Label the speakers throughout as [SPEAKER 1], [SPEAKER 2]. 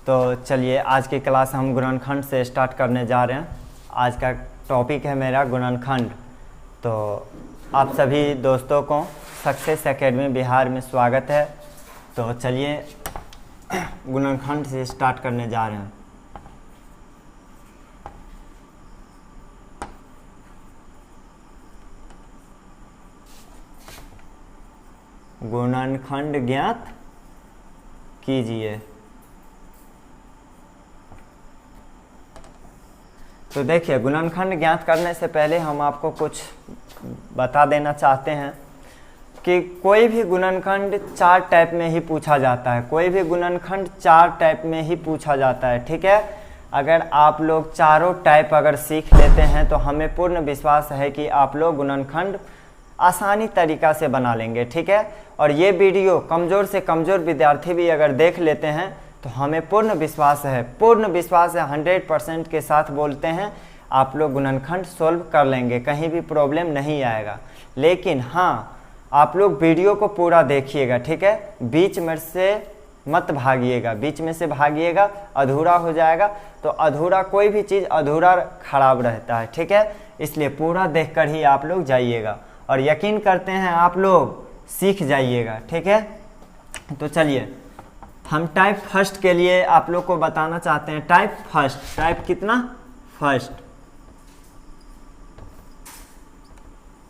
[SPEAKER 1] तो चलिए आज की क्लास हम गुणनखंड से स्टार्ट करने जा रहे हैं। आज का टॉपिक है मेरा गुणनखंड। तो आप सभी दोस्तों को सक्सेस एकेडमी बिहार में स्वागत है। तो चलिए गुणनखंड से स्टार्ट करने जा रहे हैं। गुणनखंड ज्ञात कीजिए। तो देखिए, गुणनखंड ज्ञात करने से पहले हम आपको कुछ बता देना चाहते हैं कि कोई भी गुणनखंड 4 टाइप में ही पूछा जाता है। कोई भी गुणनखंड 4 टाइप में ही पूछा जाता है, ठीक है। अगर आप लोग चारों टाइप अगर सीख लेते हैं तो हमें पूर्ण विश्वास है कि आप लोग गुणनखंड आसानी तरीक़ा से बना लेंगे, ठीक है। और ये वीडियो कमज़ोर से कमज़ोर विद्यार्थी भी अगर देख लेते हैं तो हमें पूर्ण विश्वास है 100% के साथ बोलते हैं आप लोग गुणनखंड सोल्व कर लेंगे, कहीं भी प्रॉब्लम नहीं आएगा। लेकिन हाँ, आप लोग वीडियो को पूरा देखिएगा, ठीक है। बीच में से मत भागिएगा, बीच में से भागिएगा अधूरा हो जाएगा। तो अधूरा कोई भी चीज़ अधूरा खराब रहता है, ठीक है। इसलिए पूरा देखकर ही आप लोग जाइएगा और यकीन करते हैं आप लोग सीख जाइएगा, ठीक है। तो चलिए हम टाइप फर्स्ट के लिए आप लोग को बताना चाहते हैं। टाइप फर्स्ट, टाइप कितना? फर्स्ट,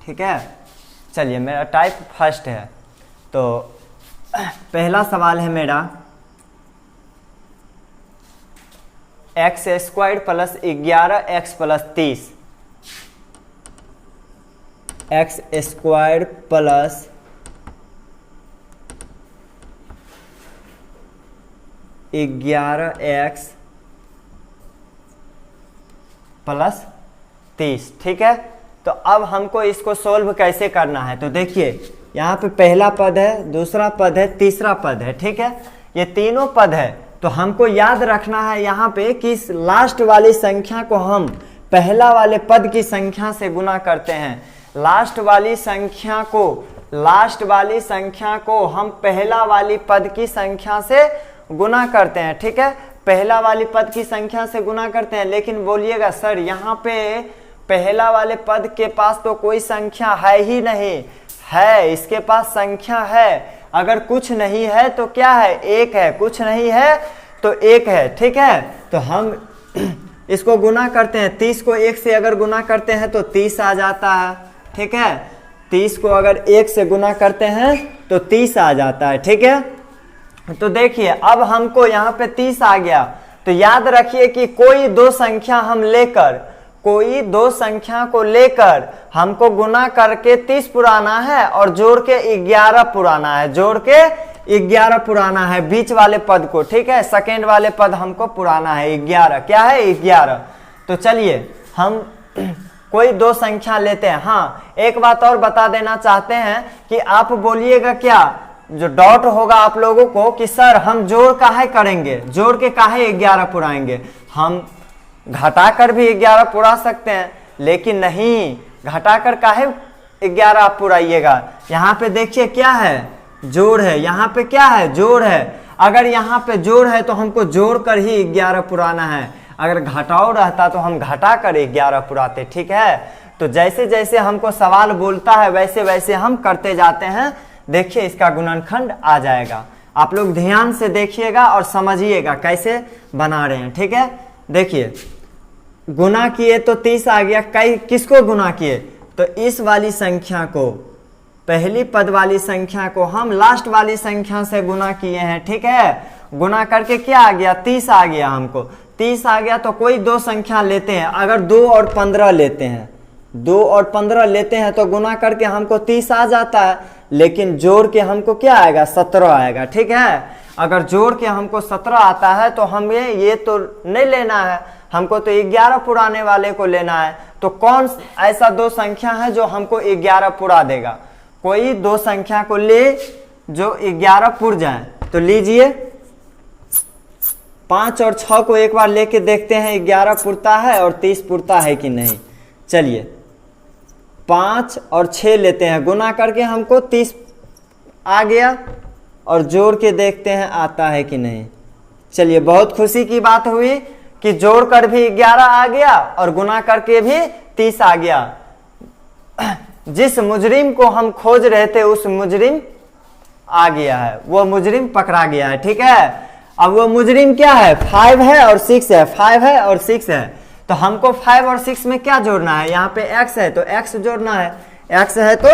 [SPEAKER 1] ठीक है। चलिए मेरा टाइप फर्स्ट है। तो पहला सवाल है मेरा, x² plus 11x plus 30, x² plus 11x plus 30, ठीक है। तो अब हमको इसको सोल्व कैसे करना है? तो देखिए यहाँ पे पहला पद है, दूसरा पद है, तीसरा पद है, ठीक है। ये तीनों पद है। तो हमको याद रखना है यहाँ पे कि इस लास्ट वाली संख्या को हम पहला वाले पद की संख्या से गुना करते हैं। लास्ट वाली संख्या को हम पहला वाली पद की संख्या से गुना करते हैं, ठीक है। पहला वाली पद की संख्या से गुना करते हैं। लेकिन बोलिएगा सर यहाँ पे पहला वाले पद के पास तो कोई संख्या है ही नहीं। है, इसके पास संख्या है। अगर कुछ नहीं है तो क्या है? एक है। कुछ नहीं है तो एक है, ठीक है। तो हम इसको गुना करते हैं। 30 को 1 से अगर गुना करते हैं तो 30 आ जाता है, ठीक है। 30 को अगर 1 से गुना करते हैं तो 30 आ जाता है, ठीक है। तो देखिए अब हमको यहाँ पे 30 आ गया। तो याद रखिए कि कोई दो संख्या को लेकर हमको गुना करके 30 पुराना है और जोड़ के 11 पुराना है, बीच वाले पद को, ठीक है। सेकेंड वाले पद हमको पुराना है 11। क्या है? 11। तो चलिए हम कोई दो संख्या लेते हैं। हाँ, एक बात और बता देना चाहते हैं कि आप बोलिएगा क्या, जो डॉट होगा आप लोगों को कि सर हम जोड़ काहे करेंगे, जोड़ के काहे 11 पुराएंगे। हम घटाकर भी 11 पुरा सकते हैं, लेकिन नहीं, घटाकर काहे 11 आप पुराइएगा। यहाँ पे देखिए क्या है? जोड़ है। यहाँ पे क्या है? जोड़ है। अगर यहाँ पे जोड़ है तो हमको जोड़ कर ही 11 पुराना है। अगर घटाओ रहता तो हम घटा कर 11 पुराते, ठीक है। तो जैसे जैसे हमको सवाल बोलता है वैसे वैसे हम करते जाते हैं। देखिए इसका गुणनखंड आ जाएगा। आप लोग ध्यान से देखिएगा और समझिएगा कैसे बना रहे हैं, ठीक है। देखिए गुना किए तो 30 आ गया। किसको गुना किए? तो इस वाली संख्या को, पहली पद वाली संख्या को हम लास्ट वाली संख्या से गुना किए हैं, ठीक है। गुना करके क्या आ गया? 30 आ गया। हमको 30 आ गया। तो कोई दो संख्या लेते हैं। अगर 2 और 15 लेते हैं, 2 और 15 लेते हैं तो गुना करके हमको 30 आ जाता है। लेकिन जोड़ के हमको क्या आएगा? 17 आएगा, ठीक है। अगर जोड़ के हमको 17 आता है तो हमें ये तो नहीं लेना है, हमको तो 11 पुराने वाले को लेना है। तो कौन ऐसा दो संख्या है जो हमको 11 पुरा देगा? कोई दो संख्या को ले जो 11 पुर जाए। तो लीजिए 5 और 6 को एक बार लेके देखते हैं 11 पुरता है और 30 पुरता है कि नहीं। चलिए 5 और 6 लेते हैं, गुना करके हमको 30 आ गया और जोड़ के देखते हैं आता है कि नहीं। चलिए, बहुत खुशी की बात हुई कि जोड़कर भी 11 आ गया और गुना करके भी 30 आ गया। जिस मुजरिम को हम खोज रहे थे उस मुजरिम आ गया है, वो मुजरिम पकड़ा गया है। ठीक है, अब वो मुजरिम क्या है, 5 है और 6 है, 5 है और 6 है। तो हमको 5 और 6 में क्या जोड़ना है, यहाँ पे x है तो x जोड़ना है, x है तो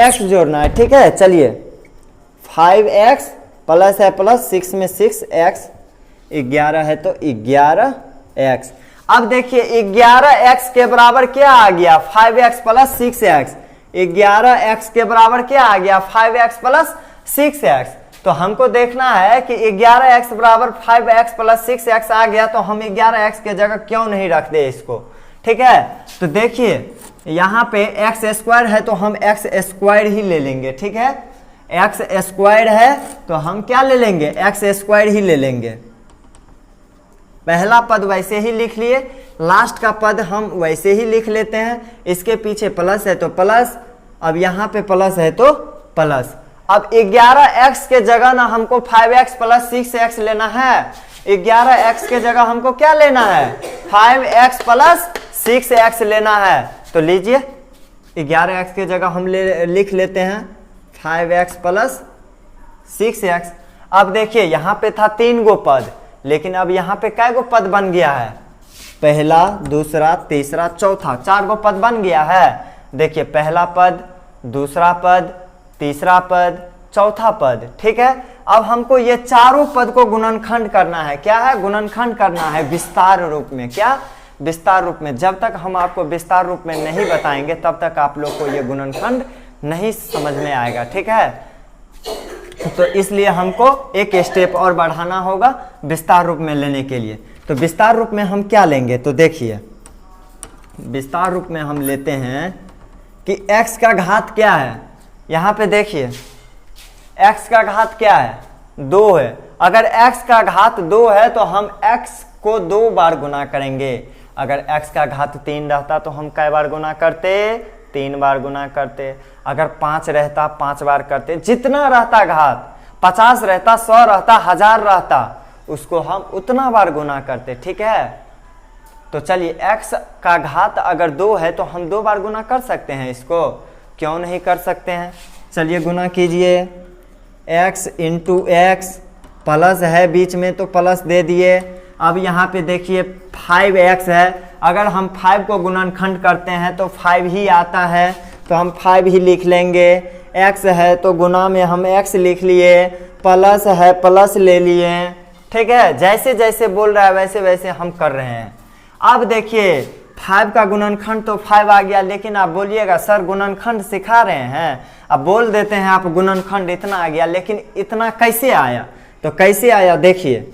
[SPEAKER 1] x जोड़ना है। ठीक है, चलिए 5x प्लस है प्लस 6 में 6x, 11 है तो 11x। अब देखिए 11x के बराबर क्या आ गया, 5x प्लस 6x। 11x के बराबर क्या आ गया, 5x प्लस 6x। तो हमको देखना है कि 11x बराबर 5x प्लस 6x आ गया, तो हम 11x के जगह क्यों नहीं रख दे इसको। ठीक है, तो देखिए यहाँ पे x स्क्वायर है तो हम x स्क्वायर ही ले लेंगे। ठीक है, x स्क्वायर है तो हम क्या ले लेंगे, x स्क्वायर ही ले लेंगे। पहला पद वैसे ही लिख लिए, लास्ट का पद हम वैसे ही लिख लेते हैं। इसके पीछे प्लस है तो प्लस, अब यहाँ पे प्लस है तो प्लस। अब 11x के जगह ना हमको 5x प्लस 6x लेना है, 11x के जगह हमको क्या लेना है, 5x प्लस 6x लेना है। तो लीजिए 11x के जगह हम लिख लेते हैं 5x प्लस 6x। अब देखिए यहाँ पे था 3 गो पद, लेकिन अब यहाँ पे कै गो पद बन गया है, पहला दूसरा तीसरा चौथा, 4 गो पद बन गया है। देखिए पहला पद, दूसरा पद, तीसरा पद, चौथा पद। ठीक है, अब हमको ये चारों पद को गुणनखंड करना है। क्या है, गुणनखंड करना है विस्तार रूप में। क्या, विस्तार रूप में। जब तक हम आपको विस्तार रूप में नहीं बताएंगे तब तक आप लोग को ये गुणनखंड नहीं समझ में आएगा। ठीक है, तो इसलिए हमको एक स्टेप और बढ़ाना होगा विस्तार रूप में लेने के लिए। तो विस्तार रूप में हम क्या लेंगे, तो देखिए विस्तार रूप में हम लेते हैं कि x का घात क्या है। यहाँ पे देखिए x का घात क्या है, 2 है। अगर x का घात 2 है तो हम x को 2 बार गुना करेंगे। अगर x का घात 3 रहता तो हम कै बार गुना करते, 3 बार गुना करते। अगर 5 रहता 5 बार करते। जितना रहता घात, 50 रहता, 100 रहता, 1000 रहता, उसको हम उतना बार गुना करते। ठीक है, तो चलिए x का घात अगर 2 है तो हम 2 बार गुना कर सकते हैं, इसको क्यों नहीं कर सकते हैं। चलिए गुना कीजिए, x इंटू एक्स, प्लस है बीच में तो प्लस दे दिए। अब यहाँ पे देखिए 5x है, अगर हम 5 को गुणनखंड करते हैं तो 5 ही आता है, तो हम 5 ही लिख लेंगे। x है तो गुना में हम x लिख लिए, प्लस है प्लस ले लिए। ठीक है, जैसे जैसे बोल रहा है वैसे वैसे हम कर रहे हैं। अब देखिए 5 का गुणनखंड तो 5 आ गया, लेकिन आप बोलिएगा सर गुणनखंड सिखा रहे हैं, अब बोल देते हैं आप गुणनखंड इतना आ गया, लेकिन इतना कैसे आया। तो कैसे आया देखिए,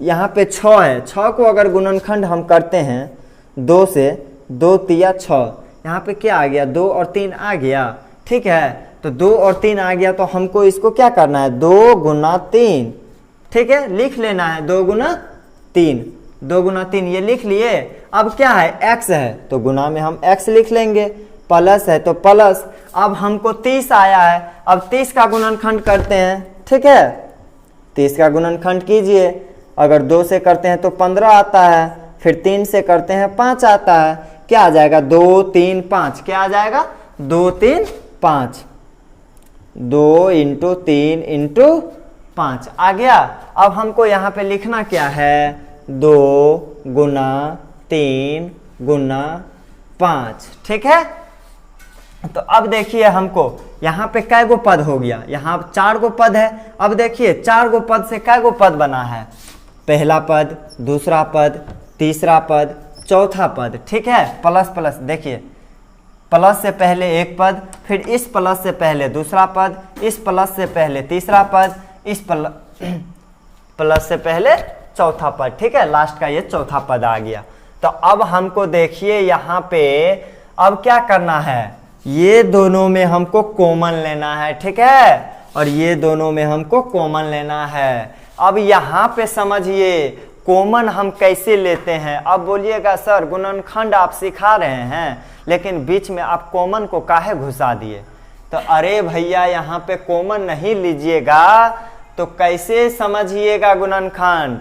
[SPEAKER 1] यहाँ पे 6 है, 6 को अगर गुणनखंड हम करते हैं 2 से, 2 तिया 6, यहाँ पे क्या आ गया, 2 और 3 आ गया। ठीक है, तो 2 और 3 आ गया तो हमको इसको क्या करना है, 2 गुना 3। ठीक है, लिख लेना है 2 गुना 3, 2 गुना 3 ये लिख लिए। अब क्या है, x है तो गुना में हम x लिख लेंगे, प्लस है तो प्लस। अब हमको 30 आया है, अब 30 का गुणनखंड करते हैं। ठीक है, 30 का गुणनखंड कीजिए, अगर 2 से करते हैं तो 15 आता है, फिर 3 से करते हैं 5 आता है। क्या आ जाएगा, 2 3 5, क्या आ जाएगा, 2 3 5, 2 इंटू 3 इंटू 5 आ गया। अब हमको यहाँ पे लिखना क्या है, 2 गुना 3 गुना 5। ठीक है, तो अब देखिए हमको यहाँ पे कै गो पद हो गया, यहाँ 4 गो पद है। अब देखिए 4 गो पद से कै गो पद बना है, पहला पद, दूसरा पद, तीसरा पद, चौथा पद। ठीक है, प्लस प्लस, देखिए प्लस से पहले एक पद, फिर इस प्लस से पहले दूसरा पद, इस प्लस से पहले तीसरा पद, इस प्लस से पहले चौथा पद। ठीक है, लास्ट का ये चौथा पद आ गया। तो अब हमको देखिए यहाँ पे अब क्या करना है, ये दोनों में हमको कॉमन लेना है। ठीक है, और ये दोनों में हमको कॉमन लेना है। अब यहाँ पे समझिए कॉमन हम कैसे लेते हैं। अब बोलिएगा सर गुणनखंड आप सिखा रहे हैं, लेकिन बीच में आप कॉमन को काहे घुसा दिए। तो अरे भैया यहाँ पे कॉमन नहीं लीजिएगा, तो कैसे समझिएगा गुणनखंड,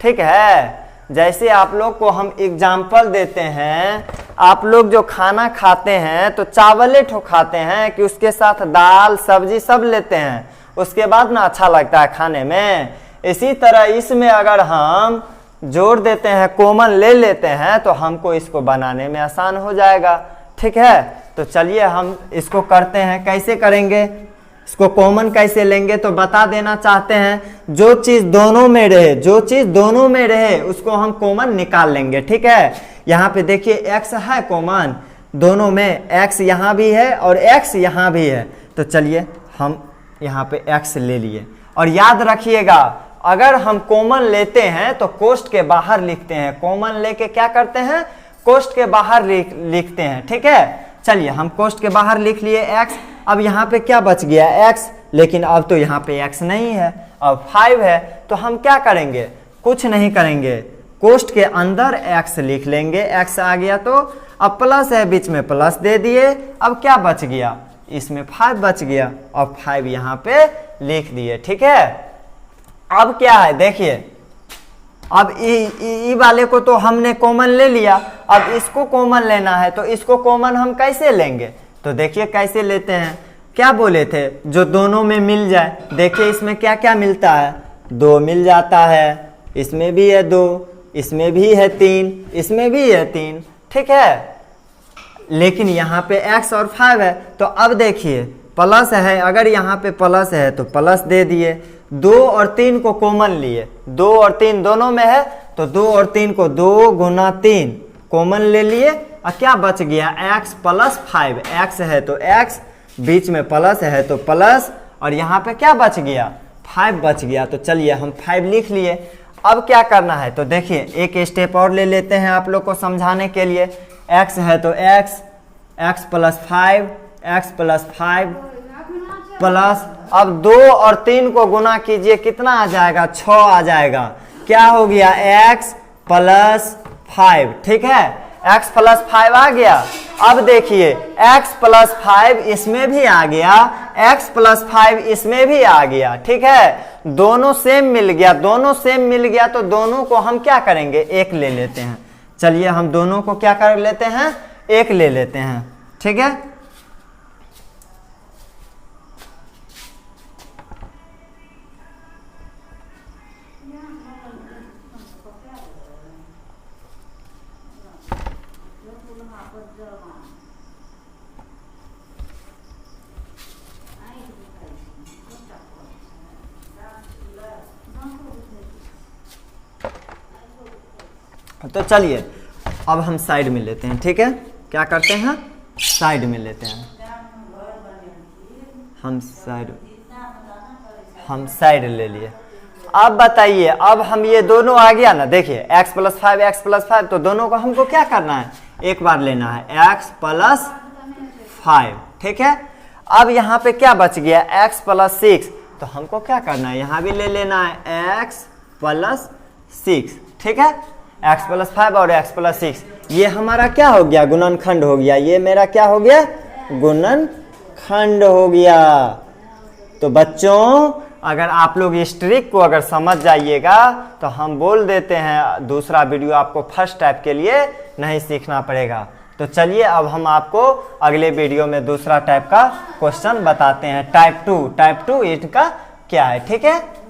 [SPEAKER 1] ठीक है। जैसे आप लोग को हम एग्जाम्पल देते हैं, आप लोग जो खाना खाते हैं तो चावले ठो खाते हैं कि उसके साथ दाल सब्जी सब लेते हैं, उसके बाद ना अच्छा लगता है खाने में। इसी तरह इसमें अगर हम जोड़ देते हैं, कॉमन ले लेते हैं, तो हमको इसको बनाने में आसान हो जाएगा, ठीक है। तो चलिए हम इसको करते हैं, कैसे करेंगे, इसको कॉमन कैसे लेंगे, तो बता देना चाहते हैं। जो चीज दोनों में रहे, जो चीज दोनों में रहे उसको हम कॉमन निकाल लेंगे, ठीक है। यहाँ पे देखिए x है कॉमन दोनों में, x यहाँ भी है और x यहाँ भी है, तो चलिए हम यहाँ पे x ले लिए। और याद रखिएगा अगर हम कॉमन लेते हैं तो कोष्ठ के बाहर लिखते हैं, कॉमन लेके क्या करते हैं, कोष्ठ के बाहर लिखते हैं, ठीक है। चलिए हम कोष्ठ के बाहर लिख लिए x। अब यहाँ पे क्या बच गया x, लेकिन अब तो यहाँ पे x नहीं है, अब 5 है, तो हम क्या करेंगे, कुछ नहीं करेंगे, कोष्ठ के अंदर x लिख लेंगे। x आ गया तो अब प्लस है, बीच में प्लस दे दिए, अब क्या बच गया, इसमें 5 बच गया और 5 यहाँ पे लिख दिए, ठीक है। अब क्या है देखिए, अब ई वाले को तो हमने कॉमन ले लिया, अब इसको कॉमन लेना है, तो इसको कॉमन हम कैसे लेंगे, तो देखिए कैसे लेते हैं। क्या बोले थे, जो दोनों में मिल जाए। देखिए इसमें क्या क्या मिलता है, 2 मिल जाता है, इसमें भी है 2, इसमें भी है 3, इसमें भी है 3, ठीक है। लेकिन यहाँ पे x और 5 है, तो अब देखिए प्लस है, अगर यहाँ पे प्लस है तो प्लस दे दिए, 2 और 3 को कॉमन लिए, 2 और 3 दोनों में है, तो 2 और 3 को 2 गुना 3 कॉमन ले लिए, और क्या बच गया, x प्लस 5, x है तो x, बीच में प्लस है तो प्लस, और यहाँ पे क्या बच गया, 5 बच गया। तो चलिए हम 5 लिख लिए। अब क्या करना है, तो देखिए एक स्टेप और ले लेते हैं आप लोग को समझाने के लिए। x है तो x plus 5, x plus 5 plus, अब 2 और 3 को गुना कीजिए, कितना आ जाएगा, 6 आ जाएगा। क्या हो गया, x प्लस 5, ठीक है, x प्लस 5 आ गया। अब देखिए x प्लस 5 इसमें भी आ गया, x प्लस 5 इसमें भी आ गया, ठीक है। दोनों सेम मिल गया, दोनों सेम मिल गया, तो दोनों को हम क्या करेंगे, 1 ले लेते हैं। चलिए हम दोनों को क्या कर लेते हैं, 1 ले लेते हैं, ठीक है। तो चलिए अब हम साइड में लेते हैं, ठीक है। क्या करते हैं, साइड में लेते हैं, हम साइड ले लिए। अब बताइए, अब हम ये दोनों आ गया ना, देखिए x प्लस 5, x प्लस 5, तो दोनों को हमको क्या करना है, एक बार लेना है, x प्लस 5, ठीक है। अब यहाँ पे क्या बच गया, x प्लस 6, तो हमको क्या करना है, यहाँ भी ले लेना है x प्लस 6, ठीक है। x प्लस 5 और x प्लस 6, ये हमारा क्या हो गया, गुणनखंड हो गया, ये मेरा क्या हो गया, गुणनखंड हो गया। तो बच्चों अगर आप लोग इस ट्रिक को अगर समझ जाइएगा तो हम बोल देते हैं दूसरा वीडियो आपको फर्स्ट टाइप के लिए नहीं सीखना पड़ेगा। तो चलिए अब हम आपको अगले वीडियो में दूसरा टाइप का क्वेश्चन बताते हैं, टाइप 2 इनका क्या है, ठीक है।